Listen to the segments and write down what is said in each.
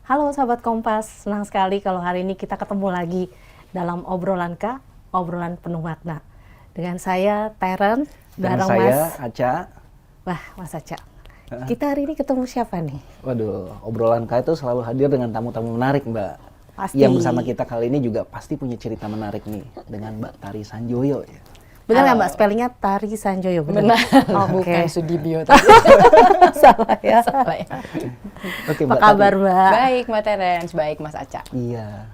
Halo sahabat Kompas, senang sekali kalau hari ini kita ketemu lagi dalam obrolan obrolan penuh makna. Dengan saya Teren, Dengan saya Aca. Wah, Mas Aca. Kita hari ini ketemu siapa nih? Waduh, obrolan K itu selalu hadir dengan tamu-tamu menarik, Mbak. Pasti. Yang bersama kita kali ini juga pasti punya cerita menarik nih dengan Mbak Tari Sanjoyo. Ya. Benar nggak Mbak? Spellingnya Tari Sanjoyo, benar? Bukan Sudibyo tadi. Salah ya. Salah ya. Oke, Apa kabar Mbak? Baik Mbak Terence, baik Mas Aca. Iya,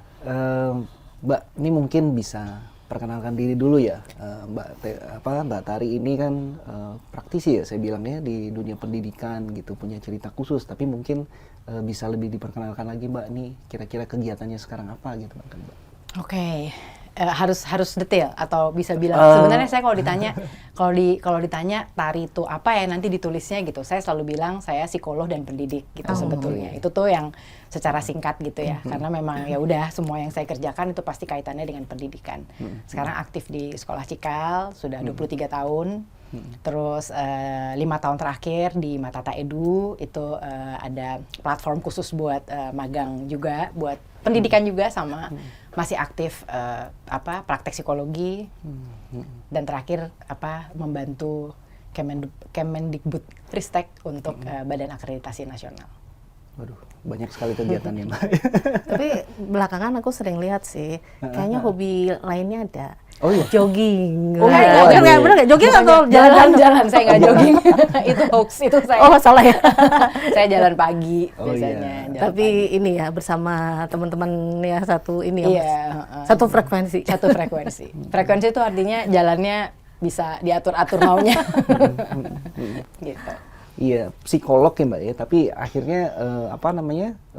Mbak, ini mungkin bisa perkenalkan diri dulu ya. Mbak Tari ini kan praktisi ya, saya bilangnya di dunia pendidikan gitu, punya cerita khusus. Tapi mungkin bisa lebih diperkenalkan lagi Mbak, nih kira-kira kegiatannya sekarang apa gitu kan Mbak? Oke. Harus detail atau bisa bilang sebenarnya saya kalau ditanya tari itu apa ya nanti ditulisnya gitu, saya selalu bilang saya psikolog dan pendidik gitu sebetulnya. Itu tuh yang secara singkat gitu ya, karena memang ya udah semua yang saya kerjakan itu pasti kaitannya dengan pendidikan. Sekarang aktif di Sekolah Cikal sudah 23 tahun. Terus 5 tahun terakhir di Matata Edu itu ada platform khusus buat magang juga, buat pendidikan juga, sama masih aktif praktek psikologi, dan terakhir membantu Kemendikbud Ristek untuk Badan Akreditasi Nasional. Waduh, banyak sekali kegiatannya Mbak. Tapi belakangan aku sering lihat sih, kayaknya hobi lainnya ada. Oh iya? Jogging. Oh, bener nggak? Jogging atau jalan saya nggak jogging. Itu hoax, itu saya. Oh, salah ya. Saya jalan pagi Oh, biasanya. iya. Tapi ini ya bersama teman-teman ya satu ini ya. Iya, Satu frekuensi. Satu frekuensi. Frekuensi itu artinya jalannya bisa diatur-atur maunya. Gitu. Iya, psikolog ya Mbak ya, tapi akhirnya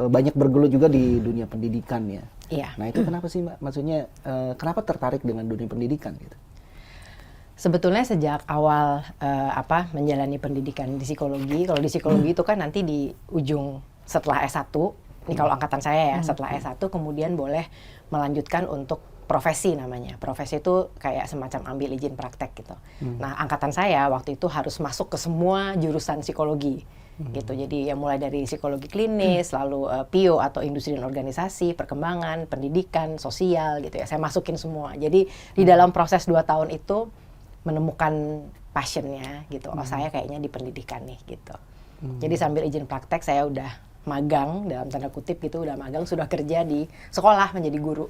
banyak bergelut juga di dunia pendidikan ya. Iya. Nah itu kenapa sih Mbak? Maksudnya kenapa tertarik dengan dunia pendidikan gitu? Sebetulnya sejak awal menjalani pendidikan di psikologi, kalau di psikologi itu kan nanti di ujung setelah S1, ini kalau angkatan saya ya, setelah S1 kemudian boleh melanjutkan untuk profesi namanya. Profesi itu kayak semacam ambil izin praktek gitu. Nah, angkatan saya waktu itu harus masuk ke semua jurusan psikologi. Gitu. Jadi ya mulai dari psikologi klinis, lalu PIO atau industri dan organisasi, perkembangan, pendidikan, sosial gitu ya. Saya masukin semua. Jadi di dalam proses 2 tahun itu menemukan passionnya gitu. Oh, saya kayaknya di pendidikan nih gitu. Jadi sambil izin praktek saya udah magang dalam tanda kutip gitu, udah magang, sudah kerja di sekolah menjadi guru.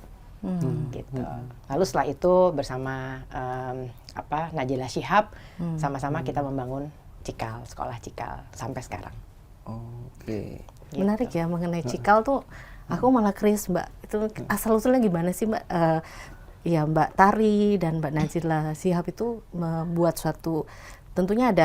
Gitu. Lalu setelah itu bersama Najila Shihab sama-sama kita membangun Cikal, sekolah Cikal sampai sekarang. Oke. Gitu. Menarik ya mengenai Cikal tuh, aku malah curious Mbak. Itu asal usulnya gimana sih Mbak? Ya Mbak Tari dan Mbak Najila Shihab itu membuat suatu, tentunya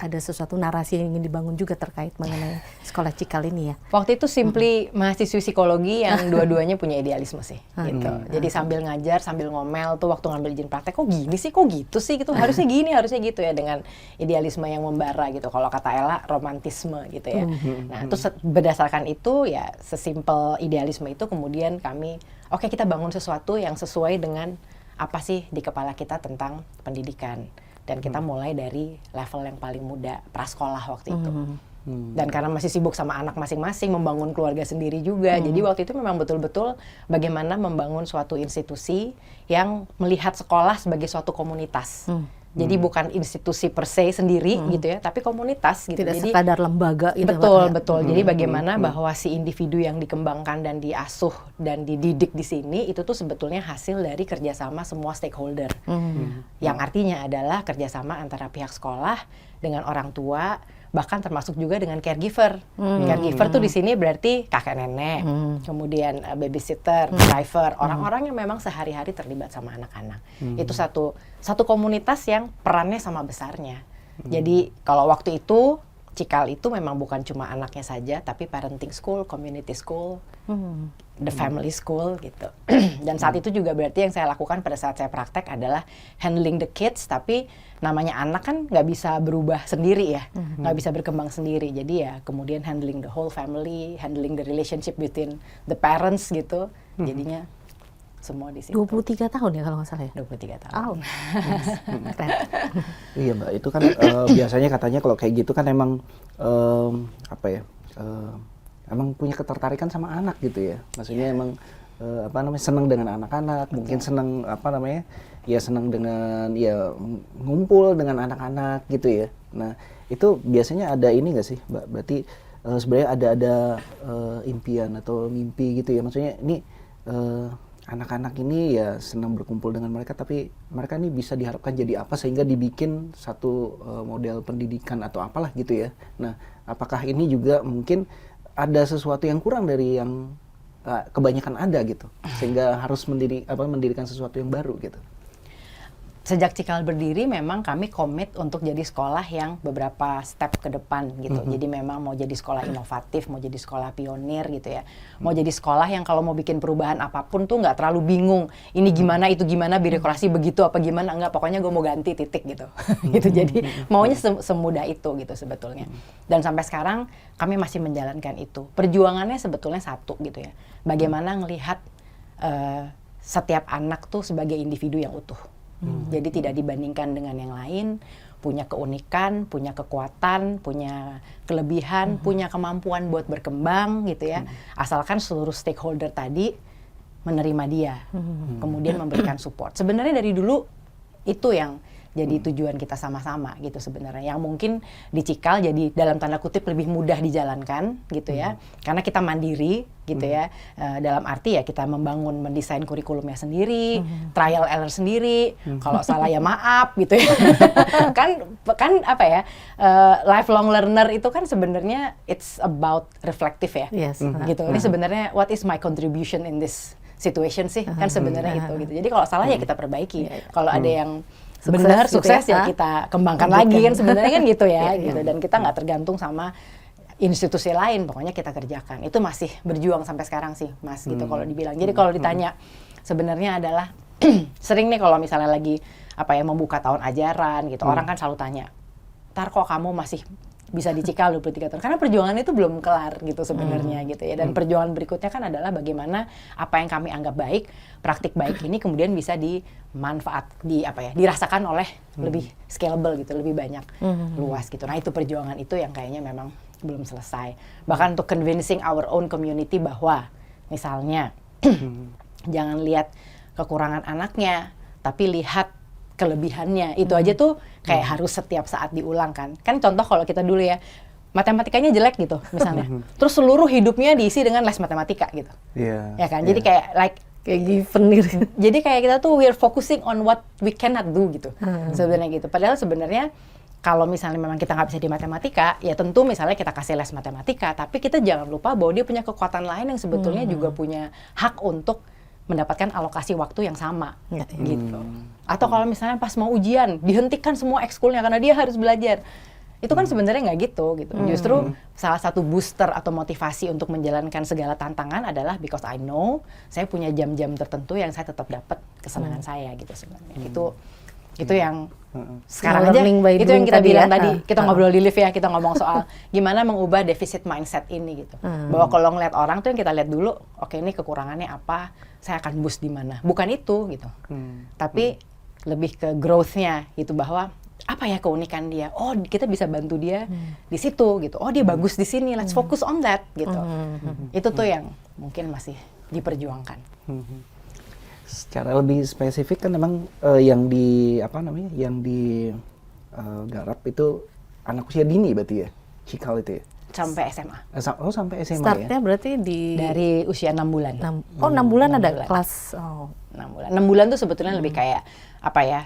ada sesuatu narasi yang ingin dibangun juga terkait mengenai sekolah Cikal ini ya. Waktu itu simply mahasiswi psikologi yang dua-duanya punya idealisme sih, gitu. Jadi sambil ngajar, sambil ngomel tuh waktu ngambil izin praktek, kok gini sih, kok gitu sih, gitu. Harusnya gini, harusnya gitu ya, dengan idealisme yang membara gitu. Kalau kata Ella, romantisme gitu ya. Nah, terus berdasarkan itu ya, sesimpel idealisme itu kemudian kami, oke, kita bangun sesuatu yang sesuai dengan apa sih di kepala kita tentang pendidikan. Dan kita mulai dari level yang paling muda, prasekolah waktu itu. Dan karena masih sibuk sama anak masing-masing, membangun keluarga sendiri juga. Jadi waktu itu memang betul-betul bagaimana membangun suatu institusi yang melihat sekolah sebagai suatu komunitas. Jadi bukan institusi per se sendiri gitu ya, tapi komunitas gitu. Tidak jadi sekadar lembaga gitu. Betul. Jadi bagaimana bahwa si individu yang dikembangkan dan diasuh dan dididik di sini itu tuh sebetulnya hasil dari kerjasama semua stakeholder. Yang artinya adalah kerjasama antara pihak sekolah dengan orang tua, bahkan termasuk juga dengan caregiver. Caregiver tuh di sini berarti kakek nenek, kemudian babysitter, driver, orang-orang yang memang sehari-hari terlibat sama anak-anak. Itu satu komunitas yang perannya sama besarnya. Jadi kalau waktu itu Cikal itu memang bukan cuma anaknya saja, tapi parenting school, community school, the family school gitu. Dan saat itu juga berarti yang saya lakukan pada saat saya praktek adalah handling the kids, tapi namanya anak kan nggak bisa berubah sendiri ya, nggak bisa berkembang sendiri. Jadi ya kemudian handling the whole family, handling the relationship between the parents gitu. Jadinya semua di situ. 23 tahun ya kalau nggak salah ya? 23 tahun. Keren. Iya Mbak, itu kan biasanya katanya kalau kayak gitu kan emang emang punya ketertarikan sama anak gitu ya. Maksudnya emang senang dengan anak-anak, mungkin senang senang dengan ya ngumpul dengan anak-anak gitu ya. Nah, itu biasanya ada ini nggak sih, Mbak? Berarti sebenarnya ada impian atau mimpi gitu ya. Maksudnya ini anak-anak ini ya senang berkumpul dengan mereka, tapi mereka ini bisa diharapkan jadi apa sehingga dibikin satu model pendidikan atau apalah gitu ya. Nah, apakah ini juga mungkin ada sesuatu yang kurang dari yang kebanyakan ada gitu, sehingga harus mendirikan sesuatu yang baru gitu? Sejak Cikal berdiri memang kami komit untuk jadi sekolah yang beberapa step ke depan gitu. Jadi memang mau jadi sekolah inovatif, mau jadi sekolah pionir gitu ya. Mau jadi sekolah yang kalau mau bikin perubahan apapun tuh nggak terlalu bingung. Ini gimana, itu gimana, birokrasi begitu apa gimana, enggak, pokoknya gue mau ganti titik gitu. Gitu. Jadi maunya semudah itu gitu sebetulnya. Dan sampai sekarang kami masih menjalankan itu. Perjuangannya sebetulnya satu gitu ya. Bagaimana ngelihat setiap anak tuh sebagai individu yang utuh. Jadi tidak dibandingkan dengan yang lain, punya keunikan, punya kekuatan, punya kelebihan, punya kemampuan buat berkembang gitu ya. Asalkan seluruh stakeholder tadi menerima dia, kemudian memberikan support. Sebenarnya dari dulu itu yang jadi tujuan kita sama-sama gitu sebenarnya. Yang mungkin di Cikal jadi dalam tanda kutip lebih mudah dijalankan gitu ya. Karena kita mandiri gitu ya. Dalam arti ya kita mendesain kurikulumnya sendiri, trial error sendiri. Kalau salah ya maaf gitu ya. kan apa ya? Lifelong learner itu kan sebenarnya it's about reflective ya. Yes. Gitu. Ini sebenarnya what is my contribution in this situation sih? Kan sebenarnya itu gitu. Jadi kalau salah ya kita perbaiki. Kalau ada yang benar sukses ya kita kembangkan lagi kan sebenarnya kan gitu ya gitu. Dan kita nggak tergantung sama institusi lain, pokoknya kita kerjakan. Itu masih berjuang sampai sekarang sih Mas gitu kalau dibilang. Jadi kalau ditanya sebenarnya adalah sering nih kalau misalnya lagi membuka tahun ajaran gitu, orang kan selalu tanya, "Ntar kok kamu masih bisa di Cikal 23 tahun?" Karena perjuangan itu belum kelar gitu sebenarnya gitu ya. Dan perjuangan berikutnya kan adalah bagaimana apa yang kami anggap baik, praktik baik ini kemudian bisa dirasakan oleh lebih scalable gitu, lebih banyak luas gitu. Nah, itu perjuangan itu yang kayaknya memang belum selesai. Bahkan untuk convincing our own community bahwa misalnya jangan lihat kekurangan anaknya, tapi lihat kelebihannya. Itu aja tuh kayak harus setiap saat diulang kan. Kan contoh kalau kita dulu ya, matematikanya jelek gitu misalnya. Terus seluruh hidupnya diisi dengan les matematika gitu. Ya kan? Jadi kayak given gitu. Jadi kayak kita tuh we're focusing on what we cannot do gitu. Sebenarnya gitu. Padahal sebenarnya kalau misalnya memang kita nggak bisa di matematika, ya tentu misalnya kita kasih les matematika, tapi kita jangan lupa bahwa dia punya kekuatan lain yang sebetulnya juga punya hak untuk mendapatkan alokasi waktu yang sama gitu. Atau kalau misalnya pas mau ujian, dihentikan semua ekskulnya karena dia harus belajar. Itu kan sebenarnya nggak gitu. Justru salah satu booster atau motivasi untuk menjalankan segala tantangan adalah because I know saya punya jam-jam tertentu yang saya tetap dapat kesenangan saya gitu sebenarnya. Itu yang sekarang aja itu yang kita bilang tadi, kita ngobrol di live ya, kita ngomong soal gimana mengubah deficit mindset ini gitu. Bahwa kalau ngeliat orang tuh yang kita lihat dulu, oke ini kekurangannya apa, saya akan boost di mana. Bukan itu gitu. Tapi lebih ke growth-nya gitu, bahwa apa ya keunikan dia? Oh, kita bisa bantu dia di situ gitu. Oh, dia bagus di sini. Let's focus on that gitu. Itu tuh yang mungkin masih diperjuangkan. Secara lebih spesifik kan memang yang digarap itu anak usia dini berarti ya, Cikal itu ya? Sampai SMA. Sampai SMA. Startnya ya? berarti dari usia 6 bulan. 6 bulan ada kelas. 6 bulan. 6 bulan tuh sebetulnya lebih kayak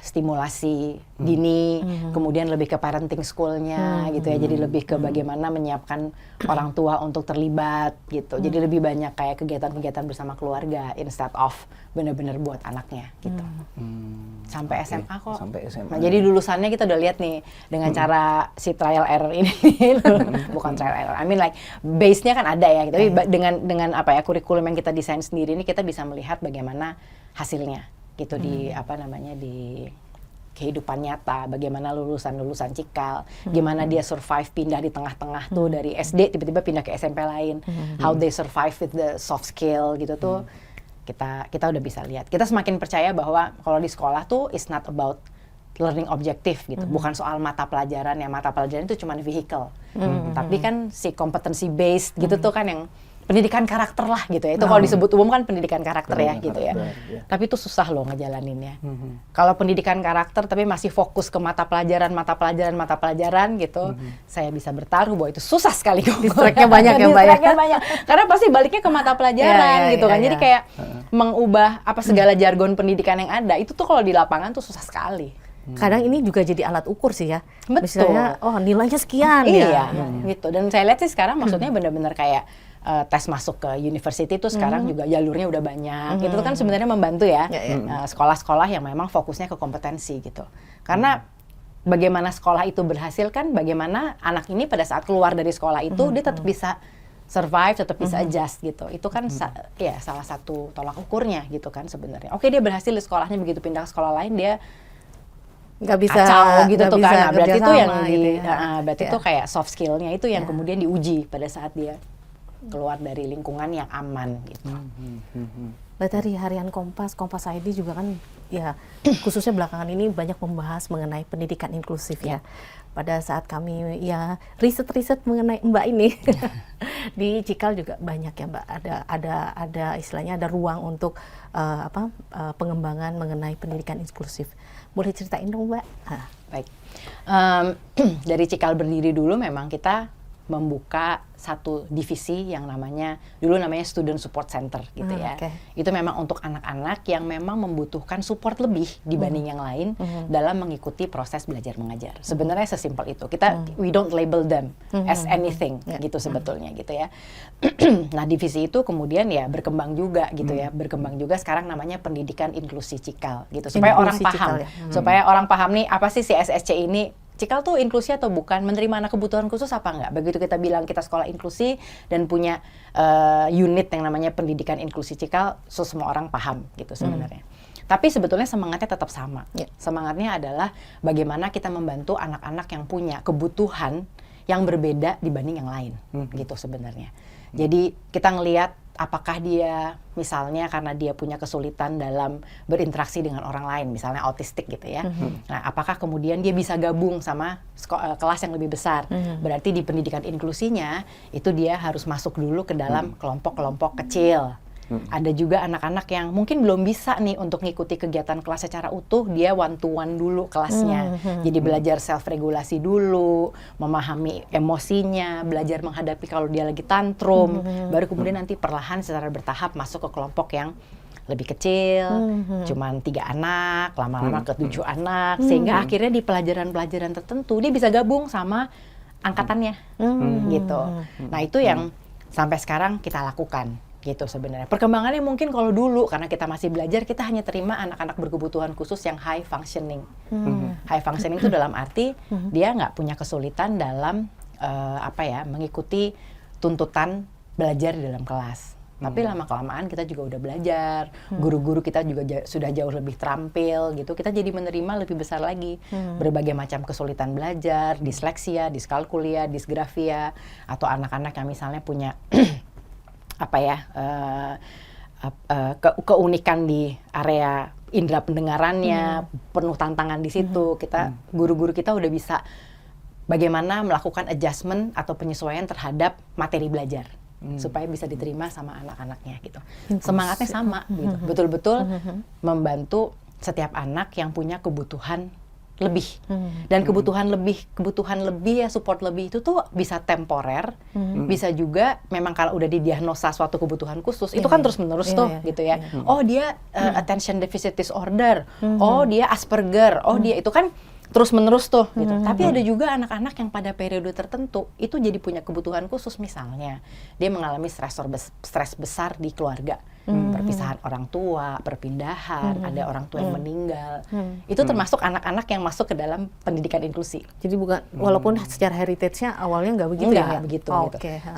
stimulasi dini, kemudian lebih ke parenting school-nya gitu ya. Jadi lebih ke bagaimana menyiapkan orang tua untuk terlibat gitu. Jadi lebih banyak kayak kegiatan-kegiatan bersama keluarga instead of benar-benar buat anaknya gitu. Sampai SMA kok. Sampai SMA. Nah, jadi lulusannya kita udah lihat nih dengan cara si trial error ini. Bukan trial error. I mean like base-nya kan ada ya gitu. Tapi dengan kurikulum yang kita desain sendiri ini kita bisa melihat bagaimana hasilnya gitu di di kehidupan nyata, bagaimana lulusan Cikal, gimana dia survive pindah di tengah-tengah tuh dari SD tiba-tiba pindah ke SMP lain, how they survive with the soft skill gitu tuh kita udah bisa lihat. Kita semakin percaya bahwa kalau di sekolah tuh it's not about learning objektif gitu, bukan soal mata pelajaran. Ya mata pelajaran itu cuma vehicle, tapi kan si competency based gitu tuh kan yang pendidikan karakter lah gitu ya. Itu kalau disebut umum kan pendidikan karakter ya gitu ya. Tapi itu susah loh ngejalaninnya. Kalau pendidikan karakter tapi masih fokus ke mata pelajaran gitu, saya bisa bertaruh bahwa itu susah sekali. Distract-nya banyak ya, Mbak ya. Distract-nya banyak. Karena pasti baliknya ke mata pelajaran gitu kan. Jadi kayak mengubah apa segala jargon pendidikan yang ada, itu tuh kalau di lapangan tuh susah sekali. Kadang ini juga jadi alat ukur sih ya. Betul. Misalnya, oh nilainya sekian iya, ya. gitu. Dan saya lihat sih sekarang maksudnya benar-benar kayak tes masuk ke university itu sekarang juga jalurnya udah banyak. Itu kan sebenarnya membantu ya, sekolah-sekolah yang memang fokusnya ke kompetensi gitu. Karena bagaimana sekolah itu berhasil kan, bagaimana anak ini pada saat keluar dari sekolah itu dia tetap bisa survive, tetap bisa adjust gitu. Itu kan ya salah satu tolak ukurnya gitu kan sebenarnya. Oke, dia berhasil di sekolahnya, begitu pindah ke sekolah lain dia nggak bisa kacau gitu tuh kan. Nah, berarti itu yang gitu berarti itu kayak soft skill-nya itu yang kemudian diuji pada saat dia keluar dari lingkungan yang aman gitu. Dari harian Kompas ID juga kan ya khususnya belakangan ini banyak membahas mengenai pendidikan inklusif ya. Pada saat kami ya riset mengenai Mbak ini di Cikal juga banyak ya Mbak, ada istilahnya ada ruang untuk pengembangan mengenai pendidikan inklusif. Boleh ceritain dong Mbak? Baik, dari Cikal berdiri dulu memang kita membuka satu divisi yang dulu namanya Student Support Center gitu ya. Itu memang untuk anak-anak yang memang membutuhkan support lebih dibanding yang lain dalam mengikuti proses belajar mengajar. Sebenarnya sesimpel itu. We don't label them as anything gitu sebetulnya gitu ya. Nah, divisi itu kemudian ya berkembang juga gitu ya. Berkembang juga sekarang namanya Pendidikan Inklusi Cikal gitu. Supaya orang paham. Supaya orang paham nih apa sih si SSC ini. Cikal tuh inklusi atau bukan, menerima anak kebutuhan khusus apa enggak? Begitu kita bilang kita sekolah inklusi dan punya unit yang namanya pendidikan inklusi Cikal, so semua orang paham gitu sebenarnya. Tapi sebetulnya semangatnya tetap sama. Semangatnya adalah bagaimana kita membantu anak-anak yang punya kebutuhan yang berbeda dibanding yang lain gitu sebenarnya. Jadi kita ngelihat apakah dia misalnya karena dia punya kesulitan dalam berinteraksi dengan orang lain, misalnya autistik gitu ya. Nah, apakah kemudian dia bisa gabung sama kelas yang lebih besar? Berarti di pendidikan inklusinya itu dia harus masuk dulu ke dalam kelompok-kelompok kecil. Ada juga anak-anak yang mungkin belum bisa nih untuk ngikuti kegiatan kelas secara utuh, dia one to one dulu kelasnya. Jadi belajar self-regulasi dulu, memahami emosinya, belajar menghadapi kalau dia lagi tantrum, baru kemudian nanti perlahan secara bertahap masuk ke kelompok yang lebih kecil, cuman 3 anak, lama-lama ke 7 anak, sehingga akhirnya di pelajaran-pelajaran tertentu dia bisa gabung sama angkatannya, gitu. Nah, itu yang sampai sekarang kita lakukan. Gitu sebenarnya. Perkembangannya mungkin kalau dulu karena kita masih belajar, kita hanya terima anak-anak berkebutuhan khusus yang high functioning. High functioning itu dalam arti dia nggak punya kesulitan dalam mengikuti tuntutan belajar di dalam kelas. Tapi lama-kelamaan kita juga udah belajar, guru-guru kita juga sudah jauh lebih terampil gitu. Kita jadi menerima lebih besar lagi berbagai macam kesulitan belajar, disleksia, diskalkulia, disgrafia, atau anak-anak yang misalnya punya keunikan di area indera pendengarannya, penuh tantangan di situ. Guru-guru kita udah bisa bagaimana melakukan adjustment atau penyesuaian terhadap materi belajar supaya bisa diterima sama anak-anaknya gitu. Semangatnya sama gitu. Betul-betul membantu setiap anak yang punya kebutuhan lebih. Dan kebutuhan lebih ya, support lebih itu tuh bisa temporer, bisa juga memang kalau udah didiagnosa suatu kebutuhan khusus, itu kan terus-menerus gitu ya. Oh, dia attention deficit disorder, oh dia Asperger, oh dia itu kan terus-menerus tuh gitu. Tapi ada juga anak-anak yang pada periode tertentu itu jadi punya kebutuhan khusus, misalnya dia mengalami stres besar di keluarga. Perpisahan orang tua, perpindahan, ada orang tua yang meninggal. Itu termasuk anak-anak yang masuk ke dalam pendidikan inklusi. Jadi bukan, walaupun secara heritage-nya awalnya nggak begitu nggak begitu.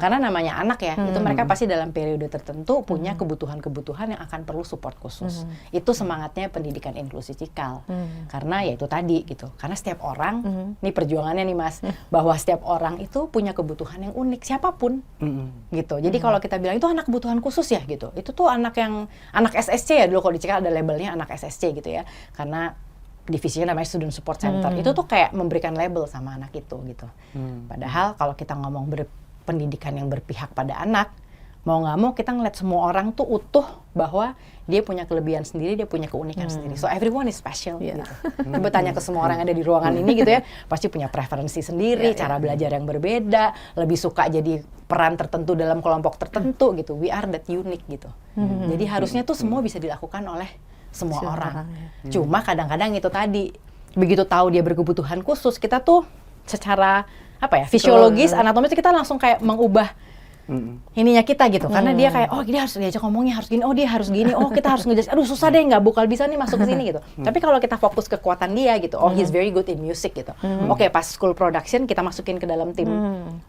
Karena namanya anak ya, itu mereka pasti dalam periode tertentu punya kebutuhan-kebutuhan yang akan perlu support khusus. Itu semangatnya pendidikan inklusi Cikal. Karena ya itu tadi gitu. Karena setiap orang, nih perjuangannya nih Mas, bahwa setiap orang itu punya kebutuhan yang unik, siapapun gitu. Jadi kalau kita bilang itu anak kebutuhan khusus ya gitu, itu tuh anak SSC ya, dulu kalau di Cikal ada labelnya anak SSC gitu ya, karena divisinya namanya Student Support Center. Itu tuh kayak memberikan label sama anak itu gitu. Padahal kalau kita ngomong pendidikan yang berpihak pada anak, mau nggak mau kita ngeliat semua orang tuh utuh bahwa dia punya kelebihan sendiri, dia punya keunikan sendiri. So everyone is special gitu. Coba tanya ke semua orang yang ada di ruangan ini gitu ya, pasti punya preferensi sendiri, cara belajar yang berbeda, lebih suka jadi peran tertentu dalam kelompok tertentu gitu. We are that unique gitu. Jadi harusnya tuh semua bisa dilakukan oleh semua orang. Cuma kadang-kadang itu tadi, begitu tahu dia berkebutuhan khusus, kita tuh secara fisiologis, anatomis kita langsung kayak mengubah ininya kita gitu, karena dia kayak dia harus diajak ngomongnya harus gini, dia harus gini, kita harus ngejelasin, aduh susah deh, nggak bakal bisa nih masuk ke sini gitu. Tapi kalau kita fokus kekuatan dia gitu, he's very good in music gitu. Oke, pas school production kita masukin ke dalam tim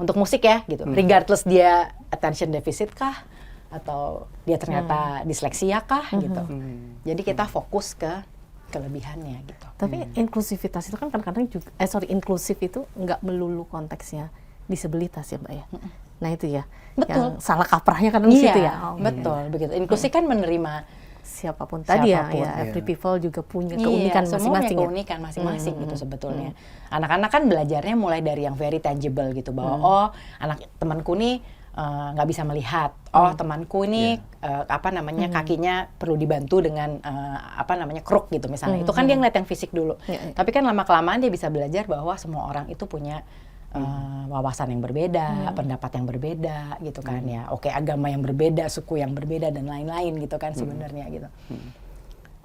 untuk musik ya gitu. Regardless dia attention deficit kah atau dia ternyata disleksia kah gitu. Jadi kita fokus ke kelebihannya gitu. Tapi inklusivitas itu kan kadang-kadang juga, inklusif itu nggak melulu konteksnya disabilitas ya Mbak ya. Nah itu ya, betul. Yang salah kaprahnya kan di situ ya. Betul, begitu. Inklusi kan menerima siapapun tadi ya, every people juga punya keunikan masing-masing. Keunikan masing-masing gitu sebetulnya. Anak-anak kan belajarnya mulai dari yang very tangible gitu, bahwa anak temanku nih nggak bisa melihat, temanku ini kakinya perlu dibantu dengan kruk gitu misalnya. Itu kan dia ngeliat yang fisik dulu. Tapi kan lama-kelamaan dia bisa belajar bahwa semua orang itu punya wawasan yang berbeda, pendapat yang berbeda gitu kan ya. Oke, agama yang berbeda, suku yang berbeda dan lain-lain gitu kan sebenarnya gitu.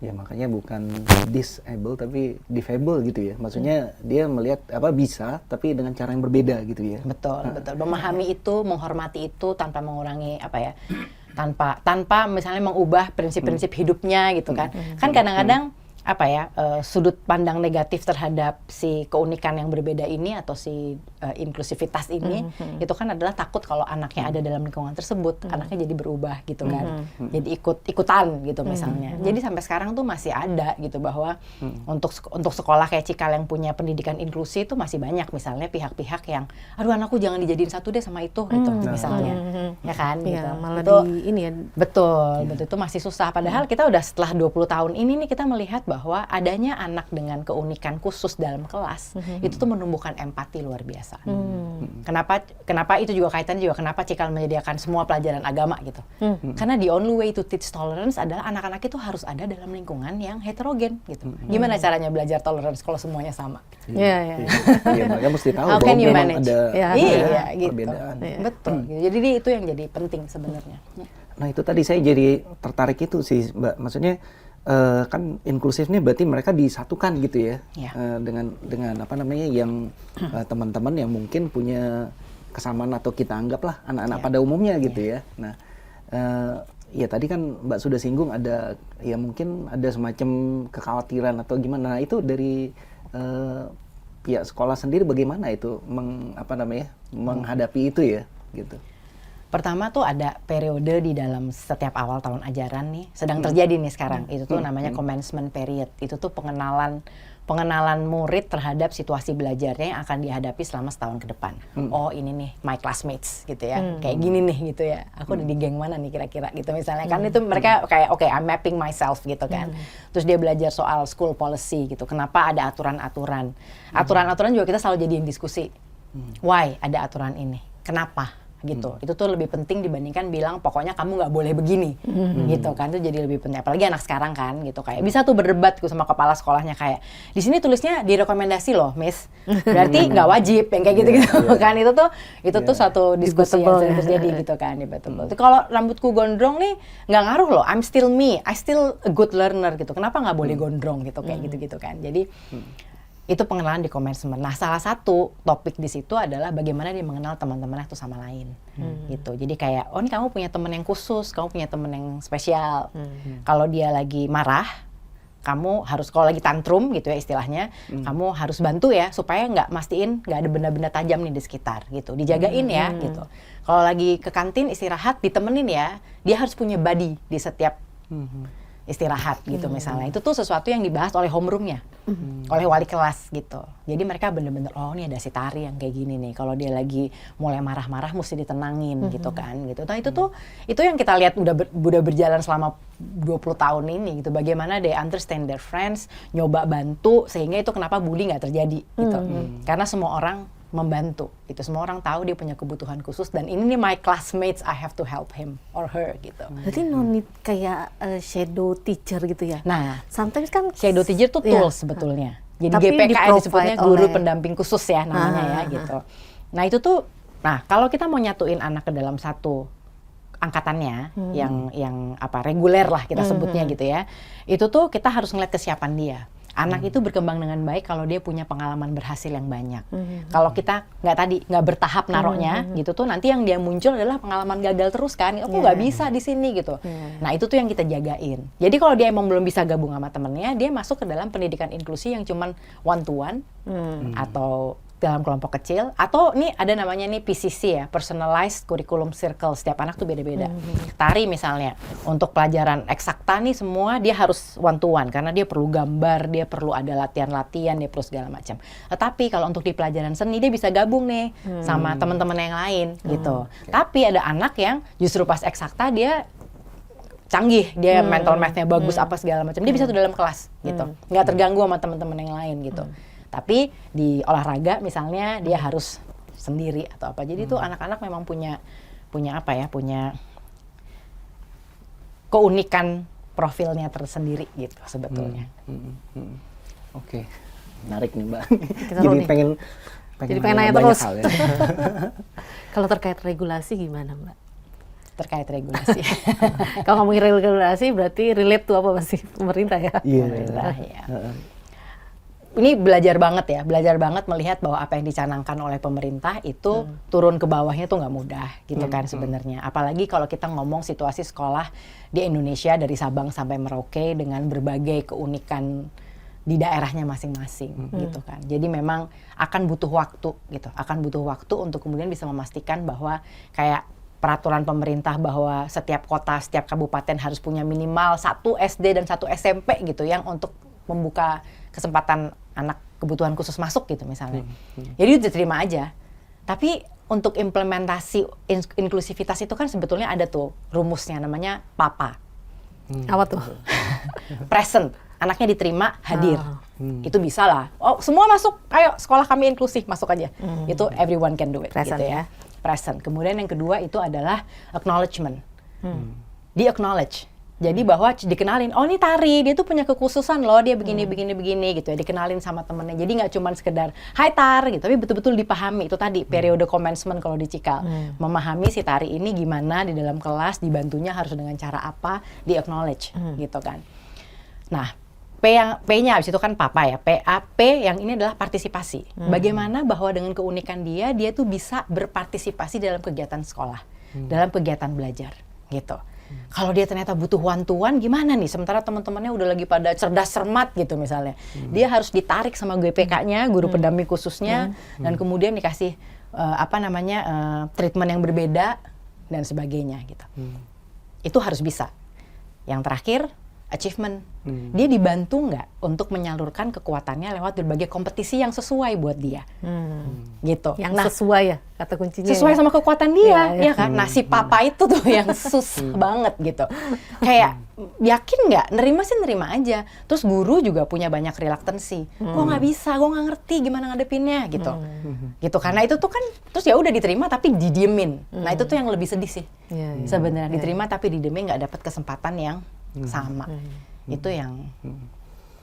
Ya makanya bukan disable tapi difable gitu ya. Maksudnya dia melihat bisa tapi dengan cara yang berbeda gitu ya. Betul, betul. Memahami itu, menghormati itu tanpa mengurangi tanpa misalnya mengubah prinsip-prinsip hidupnya gitu kan. Kan kadang-kadang sudut pandang negatif terhadap si keunikan yang berbeda ini atau si inklusivitas ini itu kan adalah takut kalau anaknya ada dalam lingkungan tersebut, anaknya jadi berubah gitu kan, jadi ikutan gitu misalnya. Jadi sampai sekarang tuh masih ada gitu bahwa untuk sekolah kayak Cikal yang punya pendidikan inklusi itu masih banyak misalnya pihak-pihak yang aduh anakku jangan dijadiin satu deh sama itu gitu misalnya, ya kan gitu. Malah itu ini ya. Betul, betul itu masih susah. Padahal kita udah setelah 20 tahun ini nih kita melihat bahwa adanya anak dengan keunikan khusus dalam kelas itu tuh menumbuhkan empati luar biasa. Kenapa itu juga kaitannya juga kenapa Cikal menyediakan semua pelajaran agama gitu. Karena the only way to teach tolerance adalah anak-anak itu harus ada dalam lingkungan yang heterogen gitu. Gimana caranya belajar tolerance kalau semuanya sama? Iya, mereka mesti tahu How bahwa can you memang manage? ada Gitu. perbedaan. Betul. Jadi itu yang jadi penting sebenarnya. Nah itu tadi saya jadi tertarik itu sih Mbak. Maksudnya kan inklusif ini berarti mereka disatukan gitu ya, dengan yang teman-teman yang mungkin punya kesamaan atau kita anggaplah anak-anak pada umumnya gitu ya. Nah ya tadi kan Mbak sudah singgung ada ya mungkin ada semacam kekhawatiran atau gimana. Nah, itu dari pihak sekolah sendiri bagaimana itu menghadapi itu ya gitu. Pertama tuh ada periode di dalam setiap awal tahun ajaran nih sedang terjadi nih sekarang. Itu tuh namanya commencement period. Itu tuh pengenalan murid terhadap situasi belajarnya yang akan dihadapi selama setahun ke depan. Oh ini nih my classmates gitu ya. Kayak gini nih gitu ya. Aku di geng mana nih kira-kira gitu misalnya. Kan itu mereka kayak I'm mapping myself gitu kan. Terus dia belajar soal school policy gitu. Kenapa ada aturan-aturan. Aturan-aturan juga kita selalu jadiin diskusi. Why ada aturan ini? Kenapa? Gitu. Itu tuh lebih penting dibandingkan bilang pokoknya kamu nggak boleh begini gitu kan. Itu jadi lebih penting apalagi anak sekarang kan gitu kayak bisa tuh berdebat sama kepala sekolahnya kayak di sini tulisnya direkomendasi loh Miss berarti nggak wajib yang kayak gitu-gitu kan. Itu tuh satu diskusi yang sering terjadi gitu kan. Debatable. Kalau rambutku gondrong nih nggak ngaruh loh, I'm still me, I still a good learner gitu, kenapa nggak boleh gondrong gitu kayak gitu-gitu kan. Jadi itu pengenalan di commencement. Nah, salah satu topik di situ adalah bagaimana dia mengenal teman-temannya satu sama lain, gitu. Jadi kayak, ini kamu punya teman yang khusus, kamu punya teman yang spesial. Kalau dia lagi marah, kamu harus kalau lagi tantrum gitu ya istilahnya, kamu harus bantu ya supaya nggak ada benda-benda tajam nih di sekitar, gitu. Dijagain ya, gitu. Kalau lagi ke kantin istirahat, ditemenin ya. Dia harus punya buddy di setiap istirahat gitu misalnya. Itu tuh sesuatu yang dibahas oleh homeroom-nya. oleh wali kelas gitu. Jadi mereka bener-bener oh ini ada si Tari yang kayak gini nih. Kalau dia lagi mulai marah-marah mesti ditenangin gitu kan gitu. Nah itu yang kita lihat udah berjalan selama 20 tahun ini gitu. Bagaimana they understand their friends, nyoba bantu sehingga itu kenapa bully nggak terjadi gitu. Karena semua orang membantu gitu. Semua orang tahu dia punya kebutuhan khusus dan ini nih my classmates, I have to help him or her gitu. Berarti no need kayak shadow teacher gitu ya? Nah, sometimes kan shadow teacher tuh Iya. tools sebetulnya. Jadi Tapi GPK disebutnya di-provide guru oleh- pendamping khusus ya namanya ya gitu. Nah itu tuh, kalau kita mau nyatuin anak ke dalam satu angkatannya yang apa reguler lah kita sebutnya gitu ya, itu tuh kita harus ngeliat kesiapan dia. Anak itu berkembang dengan baik kalau dia punya pengalaman berhasil yang banyak. Kalau kita nggak bertahap naruhnya gitu tuh nanti yang dia muncul adalah pengalaman gagal terus kan. Aku nggak bisa di sini gitu. Nah itu tuh yang kita jagain. Jadi kalau dia emang belum bisa gabung sama temennya, dia masuk ke dalam pendidikan inklusi yang cuman one to one atau dalam kelompok kecil, atau nih ada namanya nih PCC ya, Personalized Curriculum Circle. Setiap anak tuh beda-beda. Tari misalnya, untuk pelajaran eksakta nih semua dia harus one to one karena dia perlu gambar, dia perlu ada latihan-latihan, dia perlu segala macam. Tetapi kalau untuk di pelajaran seni dia bisa gabung nih sama teman-teman yang lain gitu. Tapi ada anak yang justru pas eksakta dia canggih, dia mental math-nya bagus apa segala macam, dia bisa tuh dalam kelas gitu, nggak terganggu sama teman-teman yang lain gitu. Tapi di olahraga misalnya dia harus sendiri atau apa. Jadi tuh anak-anak memang punya apa ya, punya keunikan profilnya tersendiri gitu sebetulnya. Oke, menarik nih Mbak. Kita Jadi tahu nih. pengen Jadi pengen nanya banyak terus. hal ya. Kalau terkait regulasi gimana Mbak? Terkait regulasi. Kalau ngomongin regulasi berarti relate tuh apa masih pemerintah ya? Iya. Alhamdulillah ya. Ini belajar banget melihat bahwa apa yang dicanangkan oleh pemerintah itu turun ke bawahnya tuh nggak mudah gitu kan sebenarnya. Apalagi kalau kita ngomong situasi sekolah di Indonesia dari Sabang sampai Merauke dengan berbagai keunikan di daerahnya masing-masing gitu kan. Jadi memang akan butuh waktu gitu, akan butuh waktu untuk kemudian bisa memastikan bahwa kayak peraturan pemerintah bahwa setiap kota, setiap kabupaten harus punya minimal 1 SD dan 1 SMP gitu yang untuk membuka kesempatan anak kebutuhan khusus masuk gitu misalnya. Jadi udah terima aja. Tapi untuk implementasi inklusivitas itu kan sebetulnya ada tuh rumusnya namanya PAPA. Apa tuh? Present. Anaknya diterima, hadir. Itu bisa lah. Oh, semua masuk. Ayo, sekolah kami inklusif, masuk aja. Itu everyone can do it Present gitu ya. Present. Kemudian yang kedua itu adalah acknowledgement. Di-acknowledge. Jadi bahwa dikenalin, oh ini Tari, dia tuh punya kekhususan loh, dia begini gitu ya, dikenalin sama temennya. Jadi nggak cuma sekedar, hai Tar, gitu, tapi betul-betul dipahami. Itu tadi, periode commencement kalau di Cikal. Memahami si Tari ini gimana di dalam kelas, dibantunya harus dengan cara apa, di-acknowledge, gitu kan. Nah, P-nya habis itu kan Papa ya, PAP yang ini adalah partisipasi. Bagaimana bahwa dengan keunikan dia tuh bisa berpartisipasi dalam kegiatan sekolah, dalam kegiatan belajar, gitu. Kalau dia ternyata butuh one to one gimana nih? Sementara teman-temannya udah lagi pada cerdas cermat gitu misalnya. Dia harus ditarik sama GPK-nya, guru pendamping khususnya, dan kemudian dikasih treatment yang berbeda dan sebagainya gitu. Itu harus bisa. Yang terakhir, achievement. Dia dibantu nggak untuk menyalurkan kekuatannya lewat berbagai kompetisi yang sesuai buat dia. Gitu. Yang sesuai ya kata kuncinya. Sesuai ya? sama kekuatan dia, Iya. ya kan? Nah, si Papa itu tuh yang susah banget gitu. Kayak yakin nggak? Nerima sih nerima aja. Terus guru juga punya banyak reluctancy. Gue nggak bisa, gue nggak ngerti gimana ngadepinnya gitu. Gitu karena itu tuh kan terus ya udah diterima tapi didiemin. Nah, itu tuh yang lebih sedih sih. Sebenarnya diterima tapi didiemin nggak dapat kesempatan yang sama. Itu yang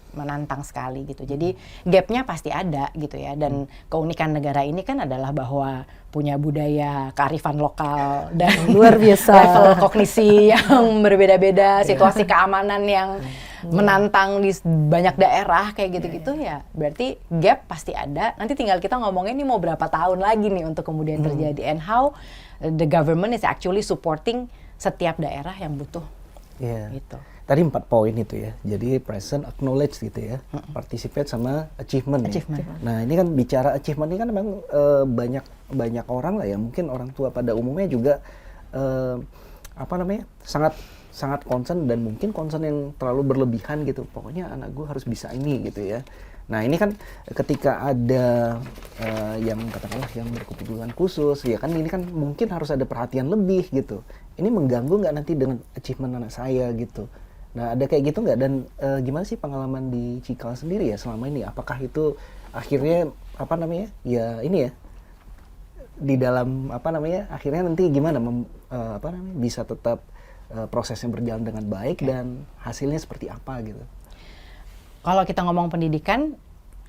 menantang sekali gitu. Jadi gapnya pasti ada gitu ya. Dan keunikan negara ini kan adalah bahwa punya budaya kearifan lokal dan luar biasa, level kognisi yang berbeda-beda, situasi keamanan yang menantang di banyak daerah kayak gitu-gitu ya. Berarti gap pasti ada. Nanti tinggal kita ngomongin ini mau berapa tahun lagi nih untuk kemudian terjadi, and how the government is actually supporting setiap daerah yang butuh. Gitu. Tadi 4 poin itu ya. Jadi present, acknowledge gitu ya. Participate sama achievement. Achievement. Ya. Nah, ini kan bicara achievement ini kan memang banyak orang lah ya. Mungkin orang tua pada umumnya juga sangat sangat concern dan mungkin concern yang terlalu berlebihan gitu. Pokoknya anak gue harus bisa ini gitu ya. Nah ini kan ketika ada yang katakanlah yang berkebutuhan khusus, ya kan ini kan mungkin harus ada perhatian lebih gitu. Ini mengganggu nggak nanti dengan achievement anak saya gitu. Nah ada kayak gitu nggak? Dan gimana sih pengalaman di Cikal sendiri ya selama ini? Apakah itu akhirnya apa namanya? Ya ini ya di dalam apa namanya? Akhirnya nanti gimana? Apa namanya? Bisa tetap prosesnya berjalan dengan baik dan hasilnya seperti apa gitu? Kalau kita ngomong pendidikan,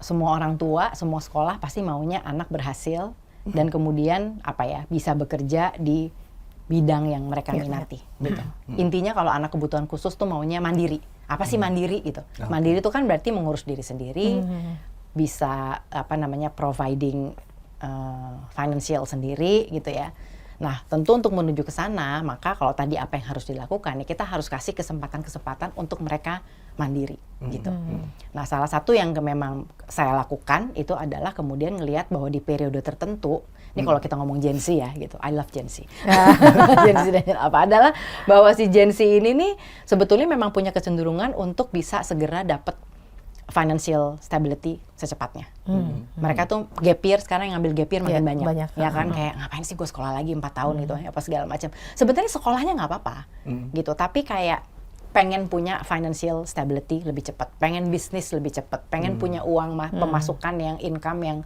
semua orang tua, semua sekolah pasti maunya anak berhasil dan kemudian apa ya bisa bekerja di bidang yang mereka minati. Gitu. Intinya kalau anak kebutuhan khusus tuh maunya mandiri. Apa sih mandiri gitu? Mandiri itu kan berarti mengurus diri sendiri, bisa apa namanya providing financial sendiri gitu ya. Nah, tentu untuk menuju ke sana, maka kalau tadi apa yang harus dilakukan, ya kita harus kasih kesempatan-kesempatan untuk mereka mandiri, gitu. Nah, salah satu yang memang saya lakukan itu adalah kemudian ngelihat bahwa di periode tertentu, ini kalau kita ngomong Gen Z ya, gitu, I love Gen Z. Gen Z dan apa adalah bahwa si Gen Z ini nih sebetulnya memang punya kecenderungan untuk bisa segera dapat financial stability secepatnya. Mereka tuh gap year, sekarang yang ngambil gap year makin banyak. Ya kan, kayak ngapain sih gue sekolah lagi 4 tahun gitu, apa segala macam. Sebenarnya sekolahnya nggak apa-apa, gitu. Tapi kayak pengen punya financial stability lebih cepat, pengen bisnis lebih cepat, pengen punya uang pemasukan yang income yang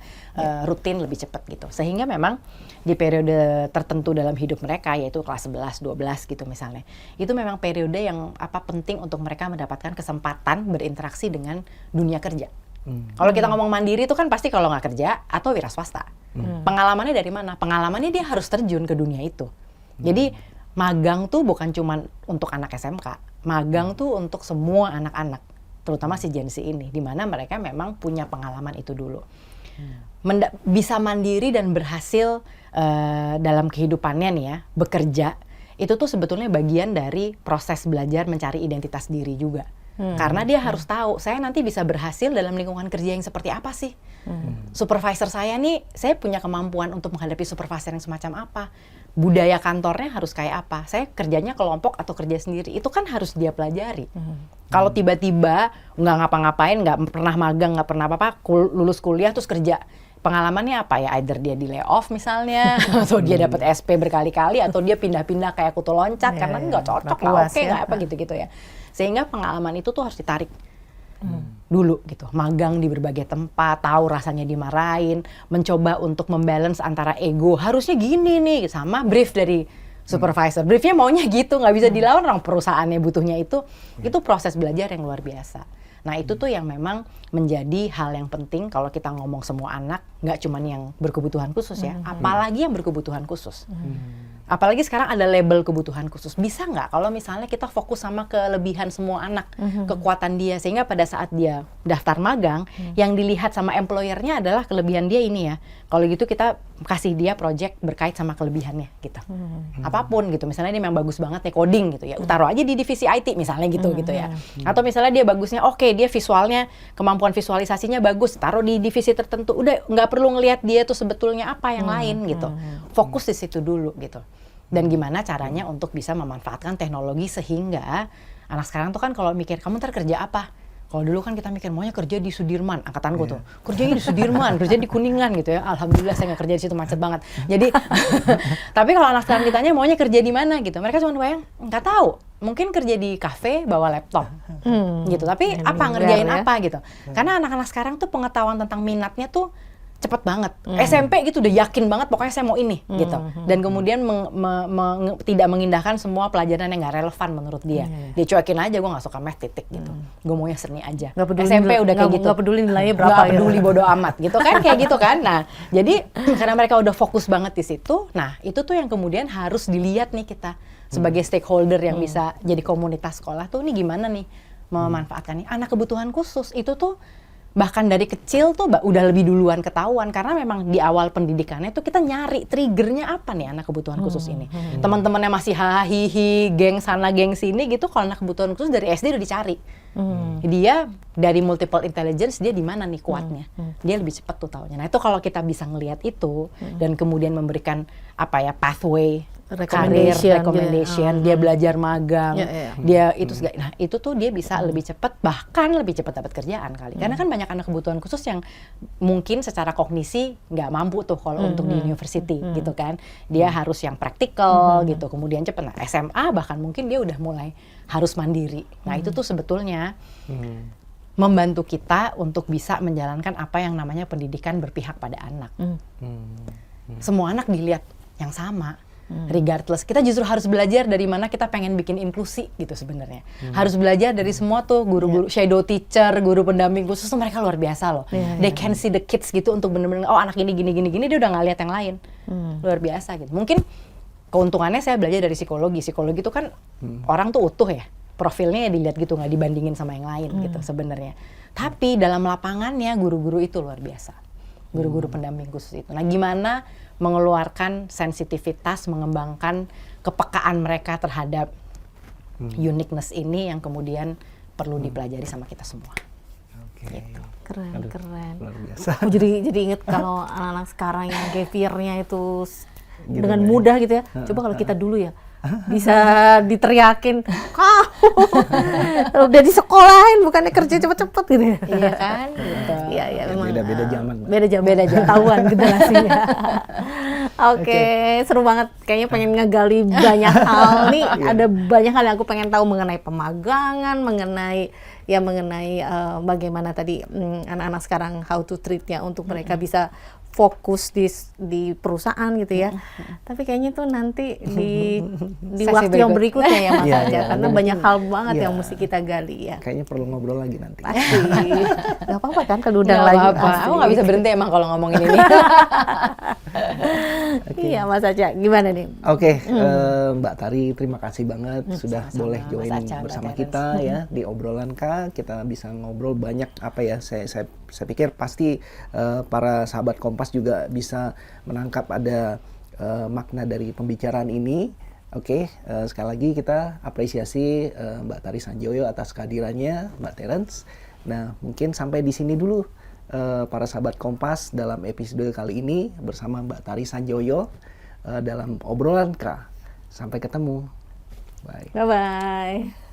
rutin lebih cepat gitu. Sehingga memang di periode tertentu dalam hidup mereka, yaitu kelas 11, 12 gitu misalnya, itu memang periode yang penting untuk mereka mendapatkan kesempatan berinteraksi dengan dunia kerja. Kalau kita ngomong mandiri itu kan pasti kalau nggak kerja atau wira swasta. Pengalamannya dari mana? Pengalamannya dia harus terjun ke dunia itu. Jadi magang tuh bukan cuma untuk anak SMK. Magang tuh untuk semua anak-anak, terutama si Gen Z ini, di mana mereka memang punya pengalaman itu dulu. Bisa mandiri dan berhasil dalam kehidupannya nih ya, bekerja, itu tuh sebetulnya bagian dari proses belajar mencari identitas diri juga. Karena dia harus tahu, saya nanti bisa berhasil dalam lingkungan kerja yang seperti apa sih? Supervisor saya nih, saya punya kemampuan untuk menghadapi supervisor yang semacam apa? Budaya kantornya harus kayak apa? Saya kerjanya kelompok atau kerja sendiri, itu kan harus dia pelajari. Kalau tiba-tiba nggak ngapa-ngapain, nggak pernah magang, nggak pernah apa-apa, lulus kuliah terus kerja, pengalamannya apa ya? Either dia di layoff misalnya, atau dia dapat SP berkali-kali, atau dia pindah-pindah kayak kutu loncat karena nggak cocok lah, oke nggak apa gitu-gitu ya. Sehingga pengalaman itu tuh harus ditarik dulu gitu, magang di berbagai tempat, tahu rasanya dimarahin, mencoba untuk membalance antara ego, harusnya gini nih, sama brief dari supervisor. Briefnya maunya gitu, nggak bisa dilawan, orang perusahaannya butuhnya itu proses belajar yang luar biasa. Nah itu tuh yang memang menjadi hal yang penting kalau kita ngomong semua anak, nggak cuma yang berkebutuhan khusus ya, apalagi yang berkebutuhan khusus. Apalagi sekarang ada label kebutuhan khusus. Bisa nggak kalau misalnya kita fokus sama kelebihan semua anak, kekuatan dia, sehingga pada saat dia daftar magang, yang dilihat sama employer-nya adalah kelebihan dia ini ya. Kalau gitu kita kasih dia project berkait sama kelebihannya gitu. Apapun gitu, misalnya dia memang bagus banget nih coding gitu ya, taruh aja di divisi IT misalnya gitu ya. Atau misalnya dia bagusnya dia visualnya, kemampuan visualisasinya bagus, taruh di divisi tertentu. Udah nggak perlu ngelihat dia tuh sebetulnya apa yang lain gitu. Fokus di situ dulu gitu. Dan gimana caranya untuk bisa memanfaatkan teknologi sehingga anak sekarang tuh kan kalau mikir kamu ntar kerja apa? Kalau dulu kan kita mikir maunya kerja di Sudirman, angkatanku tuh kerjanya di Sudirman, kerja di Kuningan gitu ya. Alhamdulillah saya nggak kerja di situ, macet banget. Jadi tapi kalau anak sekarang ditanya maunya kerja di mana gitu, mereka cuma bayang nggak tahu. Mungkin kerja di kafe bawa laptop gitu. Tapi apa ngerjain apa gitu? Karena anak-anak sekarang tuh pengetahuan tentang minatnya tuh cepet banget. SMP gitu udah yakin banget pokoknya saya mau ini gitu. Dan kemudian tidak mengindahkan semua pelajaran yang nggak relevan menurut dia. Dia cuekin aja, gue nggak suka math titik gitu. Gue maunya seni aja. SMP udah kayak gitu. Nggak peduli nilainya berapa. Nggak peduli bodo amat gitu kan, kayak gitu kan. Nah jadi karena mereka udah fokus banget di situ, nah itu tuh yang kemudian harus dilihat nih kita sebagai stakeholder yang bisa jadi komunitas sekolah tuh, nih gimana nih memanfaatkan nih anak kebutuhan khusus itu tuh. Bahkan dari kecil tuh udah lebih duluan ketahuan, karena memang di awal pendidikannya tuh kita nyari triggernya apa nih anak kebutuhan khusus ini. Teman-temannya masih hahihi, geng sana geng sini gitu, kalau anak kebutuhan khusus dari SD udah dicari. Dia dari multiple intelligence dia di mana nih kuatnya. Dia lebih cepat tuh taunya. Nah, itu kalau kita bisa ngelihat itu dan kemudian memberikan pathway karir, Recommendation recommendation, gitu. dia belajar magang, Ya, ya. dia itu segala. Nah, itu tuh dia bisa lebih cepat, bahkan lebih cepat dapat kerjaan kali. Karena kan banyak anak kebutuhan khusus yang mungkin secara kognisi nggak mampu tuh kalau untuk di university gitu kan. Dia harus yang praktikal gitu, kemudian cepat. Nah, SMA bahkan mungkin dia udah mulai harus mandiri. Nah, itu tuh sebetulnya membantu kita untuk bisa menjalankan apa yang namanya pendidikan berpihak pada anak. Semua anak dilihat yang sama. Regardless, kita justru harus belajar dari mana kita pengen bikin inklusi gitu sebenarnya. Harus belajar dari semua tuh guru-guru shadow teacher, guru pendamping khusus tuh mereka luar biasa loh. They can see the kids gitu untuk bener-bener oh anak ini gini dia udah nggak lihat yang lain. Luar biasa gitu. Mungkin keuntungannya saya belajar dari psikologi. Psikologi itu kan orang tuh utuh ya. Profilnya ya dilihat gitu, nggak dibandingin sama yang lain gitu sebenarnya. Tapi dalam lapangannya guru-guru itu luar biasa. Guru-guru pendamping khusus itu. Nah, gimana mengeluarkan sensitivitas, mengembangkan kepekaan mereka terhadap uniqueness ini yang kemudian perlu dipelajari sama kita semua. Oke. Gitu. Keren. Luar biasa. Aku jadi inget kalau anak-anak sekarang yang gap year-nya itu dengan mudah gitu ya. Coba kalau kita dulu ya bisa diteriakin, udah di sekolahin bukannya kerja cepet-cepet gitu ya. Iya kan? Gitu. Iya, memang. Beda-beda zaman, Mbak. Beda zaman. Ketahuan generasinya. Oke, seru banget. Kayaknya pengen ngegali banyak hal. Nih ada banyak hal yang aku pengen tahu mengenai pemagangan, mengenai bagaimana tadi anak-anak sekarang how to treat-nya untuk mereka bisa fokus di perusahaan gitu ya. Tapi kayaknya tuh nanti di Sesi waktu yang berikut. berikutnya ya Mas Iya, Aja, iya, karena iya. banyak hal banget Iya. yang mesti kita gali ya. Kayaknya perlu ngobrol lagi nanti. Pasti. Gak apa-apa kan kalau udah Nggak lagi. apa-apa. pasti. Aku nggak bisa berhenti emang kalau ngomongin ini. Iya Mas Aja, gimana nih? Oke, Mbak Tari, terima kasih banget sudah sama-sama, boleh Mas join Aca, Mbak bersama Terence. kita ya di obrolan K. Kita bisa ngobrol banyak apa ya. Saya pikir pasti para sahabat Kompas juga bisa menangkap ada makna dari pembicaraan ini. Oke, sekali lagi kita apresiasi Mbak Tari Sanjoyo atas kehadirannya, Mbak Terence. Nah, mungkin sampai di sini dulu para sahabat Kompas dalam episode kali ini bersama Mbak Tari Sanjoyo dalam obrolan K. Sampai ketemu. Bye. Bye-bye.